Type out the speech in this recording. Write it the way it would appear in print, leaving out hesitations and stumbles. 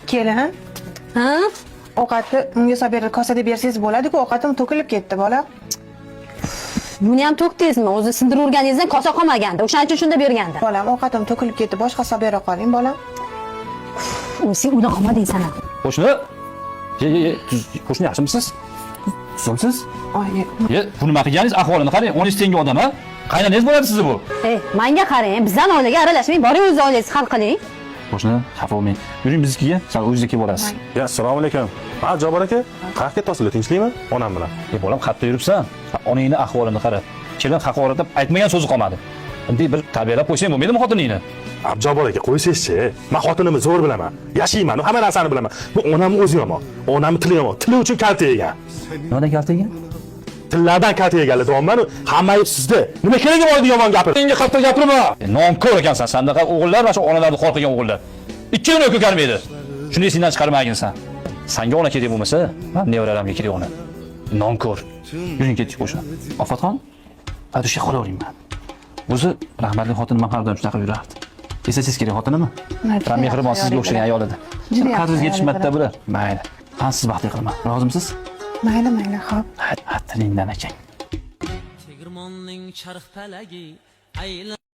Kelin, Ha? ovqatni unga solib berib kosada bersangiz bo'ladi-ku, ovqatim to'kilib ketdi, bola. Buni ham to'kdingizmi? O'zi sindirib urganingizdan kosa qolmaganda. O'shaning uchun shunda berganda. Bolam, ovqatim to'kilib ketdi, boshqa solib bera qoling, bolam. Sen uyda qolmading sana. Qo'shni. Qo'shni yaxshimisiz? Tuzumsiz? Oyi, Bu nima qilganingiz? Ahvolini qarang. 10 tenga odam, ha? Qaynanangiz bo'ladi sizni bu. Menga qarang, bizdan oilaga aralashmang, boring o'z oilangizni hal qiling. Qo'shni, xafa bo'lmang. Yuring biznikiga, siz o'zingizga kelib olasiz. Ya, assalomu alaykum. Ha, Jabor aka, qayerga ketyapsizlar? Tinchlikmi? Onam bilan. Bolam, qayerda yuribsan? Onangning ahvolini qara. Kelin haqoratlab aytmagan so'zi qolmadi. Bunday bir tarbiyalab qo'ysang bo'lmaydimi xotiningni? Jabor aka, qo'ysangizchi. Men xotinimni zo'r bilaman. Yashayman, hamma narsani bilaman. Bu onamning o'zi yomon. Onamning tili yomon. Tili uchun kalta yegan. Nimadan kalta yegan? Tillardan kalta yeganlar, deyapman. Hamma ayb sizda. Nima keragi bor edi yomon gapir? Senga qattiq gapirma. Nonko'r ekansan. Sandaqa o'g'illar va shu onalarni xor qilgan o'g'illar. Ikkovini ko'karmaydi. Shunday sendan chiqarmaginsan. Sanga ona kerak bo'lmasa, men nevaralarimga kerak ona. Nonko'r. Yuring ketdik qo'shni. Ofatxon, adushga qolavering men. O'zi rahmatli xotin men qardan shunaqa yurardi. Eslasangiz kerak xotinimi? Mehribon sizga o'xshagan ayol edi. Qadringiz yetishmadi bular. Mayli. Men siz baxtli qilaman. Rozimisiz? mayli, xo'p. Tilingdan akang. Tegirmonning charx palagi